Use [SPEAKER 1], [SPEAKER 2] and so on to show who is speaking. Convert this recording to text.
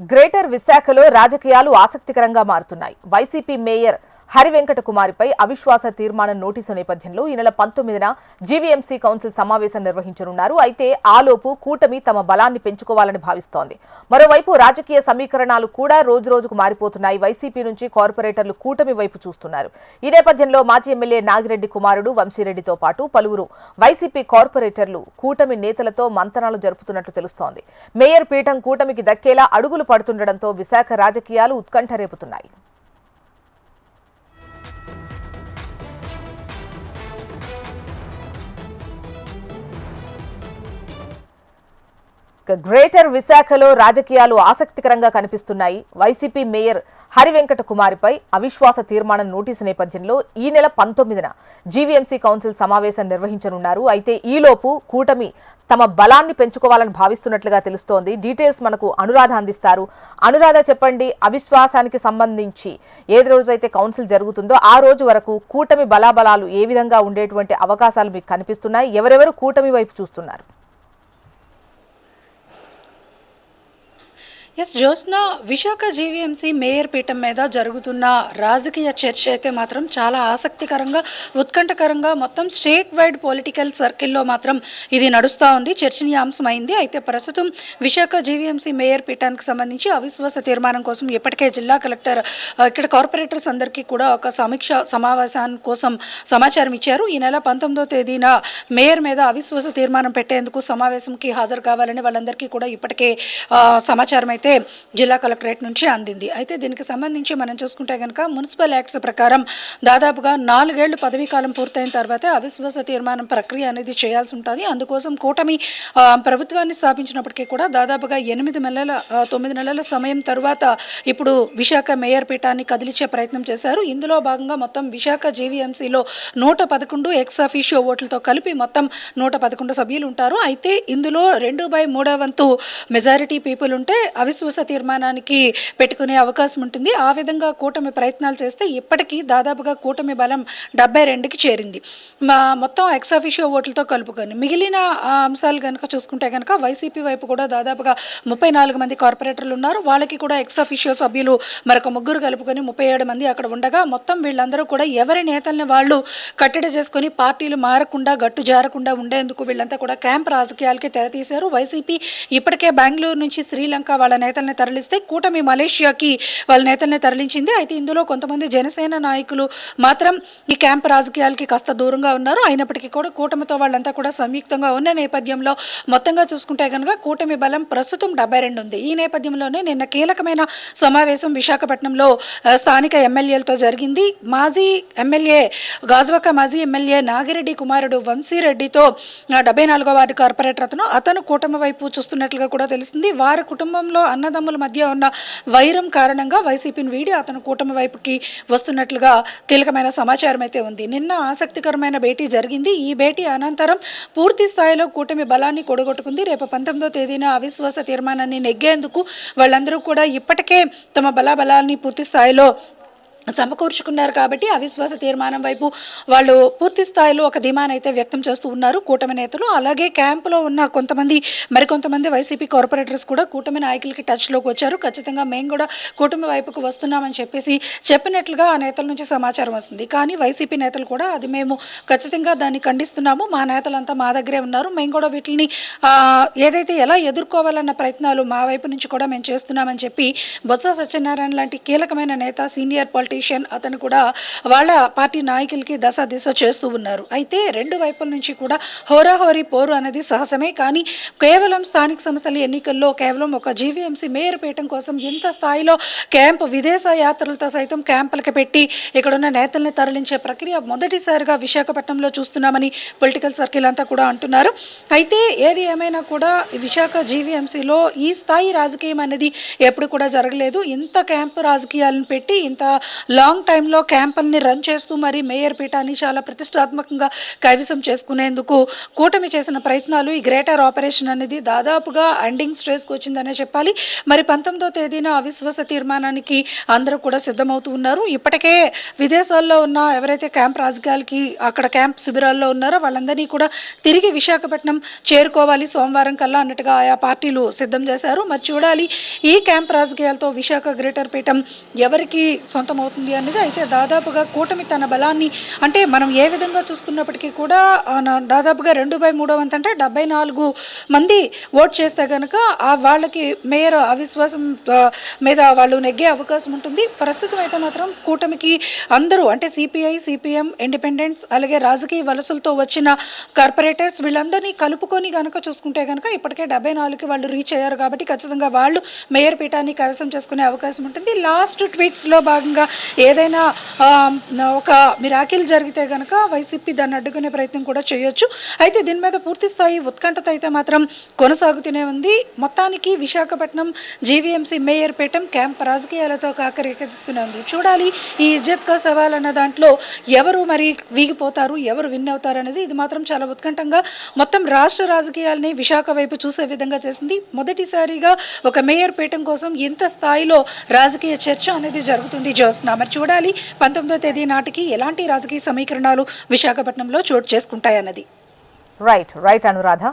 [SPEAKER 1] Greater విశాఖలో రాజకీయాలు ఆసక్తికరంగా మారుతున్నాయి. వైసీపీ మేయర్ హరివెంకట కుమారిపై అవిశ్వాస తీర్మానం నోటీసు నేపథ్యంలో ఈ నెల 19న జీవీఎంసీ కౌన్సిల్ సమావేశం నిర్వహించనున్నారు. అయితే ఆలోపు కూటమి తమ బలాన్ని పెంచుకోవాలని భావిస్తోంది. మరోవైపు రాజకీయ సమీకరణాలు కూడా రోజురోజుకు మారిపోతున్నాయి. వైసీపీ నుంచి కార్పొరేటర్లు కూటమి వైపు చూస్తున్నారు. ఈ నేపథ్యంలో మాజీ ఎమ్మెల్యే నాగిరెడ్డి కుమారుడు వంశీరెడ్డితో పాటు పలువురు వైసీపీ కార్పొరేటర్లు కూటమి నేతలతో మంతనాలు జరుపుతున్నట్లు తెలుస్తోంది. మేయర్ పీఠం కూటమికి దక్కేలా అడుగులు పడుతుండటంతో విశాఖ రాజకీయాలు ఉత్కంఠ రేపుతున్నాయి. గ్రేటర్ విశాఖలో రాజకీయాలు ఆసక్తికరంగా కనిపిస్తున్నాయి. వైసీపీ మేయర్ హరివెంకట కుమారిపై అవిశ్వాస తీర్మానం నోటీసు నేపథ్యంలో ఈ నెల 19న జీవీఎంసీ కౌన్సిల్ సమావేశం నిర్వహించనున్నారు. అయితే ఈలోపు కూటమి తమ బలాన్ని పెంచుకోవాలని భావిస్తున్నట్లుగా తెలుస్తోంది. డీటెయిల్స్ మనకు అనురాధ అందిస్తారు. అనురాధ, చెప్పండి, అవిశ్వాసానికి సంబంధించి ఏ రోజైతే కౌన్సిల్ జరుగుతుందో ఆ రోజు వరకు కూటమి బలాబలాలు ఏ విధంగా ఉండేటువంటి అవకాశాలు మీకు కనిపిస్తున్నాయి? ఎవరెవరు కూటమి వైపు చూస్తున్నారు?
[SPEAKER 2] జ్యోత్స్న, విశాఖ జీవీఎంసీ మేయర్ పీఠం మీద జరుగుతున్న రాజకీయ చర్చ అయితే మాత్రం చాలా ఆసక్తికరంగా, ఉత్కంఠకరంగా మొత్తం స్టేట్ వైడ్ పొలిటికల్ సర్కిల్లో మాత్రం ఇది నడుస్తూ ఉంది, చర్చనీయాంశమైంది. అయితే ప్రస్తుతం విశాఖ జీవీఎంసీ మేయర్ పీఠానికి సంబంధించి అవిశ్వాస తీర్మానం కోసం ఇప్పటికే జిల్లా కలెక్టర్ ఇక్కడ కార్పొరేటర్స్ అందరికీ కూడా ఒక సమీక్ష సమావేశం కోసం సమాచారం ఇచ్చారు. ఈ నెల 19వ తేదీన మేయర్ మీద అవిశ్వాస తీర్మానం పెట్టేందుకు సమావేశంకి హాజరు కావాలని వాళ్ళందరికీ కూడా ఇప్పటికే సమాచారం అయితే జిల్లా కలెక్టరేట్ నుంచి అందింది. అయితే దీనికి సంబంధించి మనం చూసుకుంటే కనుక మున్సిపల్ యాక్ట్స్ ప్రకారం దాదాపుగా 4 ఏళ్లు పదవీ కాలం పూర్తయిన తర్వాత అవిశ్వాస తీర్మానం ప్రక్రియ అనేది చేయాల్సి ఉంటుంది. అందుకోసం కూటమి ప్రభుత్వాన్ని స్థాపించినప్పటికీ కూడా దాదాపుగా 9 నెలల సమయం తర్వాత ఇప్పుడు విశాఖ మేయర్ పీఠాన్ని కదిలించే ప్రయత్నం చేశారు. ఇందులో భాగంగా మొత్తం విశాఖ జీవీఎంసీలో 111 ఎక్స్ అఫీషియో ఓట్లతో కలిపి మొత్తం 111 సభ్యులు ఉంటారు. అయితే ఇందులో 2/3 వంతు మెజారిటీ పీపుల్ ఉంటే అవిశ్వాస తీర్మానానికి పెట్టుకునే అవకాశం ఉంటుంది. ఆ విధంగా కూటమి ప్రయత్నాలు చేస్తే ఇప్పటికీ దాదాపుగా కూటమి బలం 72కి చేరింది. మొత్తం ఎక్స్ అఫీషియో ఓట్లతో కలుపుకొని మిగిలిన అంశాలు కనుక చూసుకుంటే కనుక వైసీపీ వైపు కూడా దాదాపుగా 34 మంది కార్పొరేటర్లు ఉన్నారు. వాళ్ళకి కూడా ఎక్స్ అఫీషియో సభ్యులు మరొక 3 కలుపుకొని 37 మంది అక్కడ ఉండగా మొత్తం వీళ్ళందరూ కూడా ఎవరి నేతల్ని వాళ్ళు కట్టడి చేసుకొని పార్టీలు మారకుండా, గట్టు జారకుండా ఉండేందుకు వీళ్ళంతా కూడా క్యాంప్ రాజకీయాలకి తెరతీశారు. వైసీపీ ఇప్పటికే బెంగళూరు నుంచి శ్రీలంక వాళ్ళ నేతల్ని తరలిస్తే కూటమి మలేషియాకి వాళ్ళ నేతల్ని తరలించింది. అయితే ఇందులో కొంతమంది జనసేన నాయకులు మాత్రం ఈ క్యాంప్ రాజకీయాలకి కాస్త దూరంగా ఉన్నారు. అయినప్పటికీ కూడా కూటమితో వాళ్ళంతా కూడా సంయుక్తంగా ఉన్న నేపథ్యంలో మొత్తంగా చూసుకుంటే కనుక కూటమి బలం ప్రస్తుతం 72 ఉంది. ఈ నేపథ్యంలోనే నిన్న కీలకమైన సమావేశం విశాఖపట్నంలో స్థానిక ఎమ్మెల్యేలతో జరిగింది. మాజీ ఎమ్మెల్యే గాజువాక మాజీ ఎమ్మెల్యే నాగిరెడ్డి కుమారుడు వంశీరెడ్డితో 74వ వార్డు కార్పొరేటర్ అతను కూటమి వైపు చూస్తున్నట్లుగా కూడా తెలుస్తుంది. వారి కుటుంబంలో అన్నదమ్ముల మధ్య ఉన్న వైరం కారణంగా వైసీపీని వీడి అతను కూటమి వైపుకి వస్తున్నట్లుగా కీలకమైన సమాచారం అయితే ఉంది. నిన్న ఆసక్తికరమైన భేటీ జరిగింది. ఈ భేటీ అనంతరం పూర్తి స్థాయిలో కూటమి బలాన్ని కూడగొట్టుకుంది. రేపు 19వ తేదీన అవిశ్వాస తీర్మానాన్ని నెగ్గేందుకు వాళ్ళందరూ కూడా ఇప్పటికే తమ బలాబలాన్ని పూర్తి స్థాయిలో సమకూర్చుకున్నారు. కాబట్టి అవిశ్వాస తీర్మానం వైపు వాళ్ళు పూర్తి స్థాయిలో ఒక ధీమాను అయితే వ్యక్తం చేస్తూ ఉన్నారు కూటమి నేతలు. అలాగే క్యాంపులో ఉన్న మరికొంతమంది వైసీపీ కార్పొరేటర్స్ కూడా కూటమి నాయకులకి టచ్లోకి వచ్చారు. ఖచ్చితంగా మేము కూడా కూటమి వైపుకు వస్తున్నామని చెప్పినట్లుగా ఆ నేతల నుంచి సమాచారం వస్తుంది. కానీ వైసీపీ నేతలు కూడా అది మేము ఖచ్చితంగా దాన్ని ఖండిస్తున్నాము, మా నేతలంతా మా దగ్గరే ఉన్నారు, మేము కూడా వీటిని ఏదైతే ఎలా ఎదుర్కోవాలన్న ప్రయత్నాలు మా వైపు నుంచి కూడా మేము చేస్తున్నామని చెప్పి బొత్స సత్యనారాయణ లాంటి కీలకమైన నేత, సీనియర్ అతను కూడా వాళ్ళ పార్టీ నాయకులకి దిశ చేస్తూ ఉన్నారు. అయితే రెండు వైపుల నుంచి కూడా హోరాహోరీ పోరు అనేది సహజమే. కానీ కేవలం స్థానిక సంస్థల ఎన్నికల్లో కేవలం ఒక జీవీఎంసీ మేయర్ పీఠం కోసం ఇంత స్థాయిలో క్యాంప్, విదేశ యాత్రలతో సైతం క్యాంపులకి పెట్టి ఇక్కడున్న నేతల్ని తరలించే ప్రక్రియ మొదటిసారిగా విశాఖపట్నంలో చూస్తున్నామని పొలిటికల్ సర్కిల్ అంతా కూడా అంటున్నారు. అయితే ఏది ఏమైనా కూడా విశాఖ జీవీఎంసీలో ఈ స్థాయి రాజకీయం అనేది ఎప్పుడు కూడా జరగలేదు. ఇంత క్యాంపు రాజకీయాలను పెట్టి ఇంత లాంగ్ టైంలో క్యాంపుల్ని రన్ చేస్తూ మరి మేయర్ పీఠాన్ని చాలా ప్రతిష్టాత్మకంగా కైవసం చేసుకునేందుకు కూటమి చేసిన ప్రయత్నాలు ఈ గ్రేటర్ ఆపరేషన్ అనేది దాదాపుగా ఎండింగ్ స్టేజ్కి వచ్చిందనే చెప్పాలి. మరి 19వ తేదీన అవిశ్వాస తీర్మానానికి అందరూ కూడా సిద్ధమవుతూ ఉన్నారు. ఇప్పటికే విదేశాల్లో ఉన్న ఎవరైతే క్యాంప్ రాజకీయాలకి అక్కడ క్యాంప్ శిబిరాల్లో ఉన్నారో వాళ్ళందరినీ కూడా తిరిగి విశాఖపట్నం చేరుకోవాలి సోమవారం కల్లా అన్నట్టుగా ఆయా పార్టీలు సిద్ధం చేశారు. మరి చూడాలి ఈ క్యాంప్ రాజకీయాలతో విశాఖ గ్రేటర్ పీఠం ఎవరికి సొంతమవుతుంది అనేది. అయితే దాదాపుగా కూటమి తన బలాన్ని అంటే మనం ఏ విధంగా చూసుకున్నప్పటికీ కూడా దాదాపుగా 2/3 వంతు అంటే 74 మంది ఓట్ చేస్తే కనుక వాళ్ళకి మేయర్ అవిశ్వాసం మీద వాళ్ళు నెగ్గే అవకాశం ఉంటుంది. ప్రస్తుతం అయితే మాత్రం కూటమికి అందరూ అంటే సిపిఐ, సిపిఎం, ఇండిపెండెంట్స్ అలాగే రాజకీయ వలసలతో వచ్చిన కార్పొరేటర్స్ వీళ్ళందరినీ కలుపుకొని కనుక చూసుకుంటే కనుక ఇప్పటికే 74కి వాళ్ళు రీచ్ అయ్యారు కాబట్టి ఖచ్చితంగా వాళ్ళు మేయర్ పీఠాన్ని కైవసం చేసుకునే అవకాశం ఉంటుంది. లాస్ట్ ట్వీట్స్లో భాగంగా ఏదైనా ఒక మిరాకిల్ జరిగితే కనుక వైసీపీ దాన్ని అడ్డుకునే ప్రయత్నం కూడా చేయొచ్చు. అయితే దీని మీద పూర్తి స్థాయి ఉత్కంఠత అయితే మాత్రం కొనసాగుతూనే ఉంది. మొత్తానికి విశాఖపట్నం జీవీఎంసీ మేయర్ పీఠం క్యాంప్ రాజకీయాలతో కాకరేకెత్తిస్తూనే ఉంది. చూడాలి ఈ ఇజ్జత్ కా సవాల్ అన్న దాంట్లో ఎవరు మరి వీగిపోతారు, ఎవరు విన్ అవుతారు అనేది. ఇది మాత్రం చాలా ఉత్కంఠంగా మొత్తం రాష్ట్ర రాజకీయాలని విశాఖ వైపు చూసే విధంగా చేసింది. మొదటిసారిగా ఒక మేయర్ పీఠం కోసం ఇంత స్థాయిలో రాజకీయ చర్చ అనేది జరుగుతుంది జ్యోత్స్న. మరి చూడాలి 19వ తేదీ నాటికి ఎలాంటి రాజకీయ సమీకరణాలు విశాఖపట్నంలో చోటు చేసుకుంటాయన్నది.
[SPEAKER 1] రైట్ అనురాధ.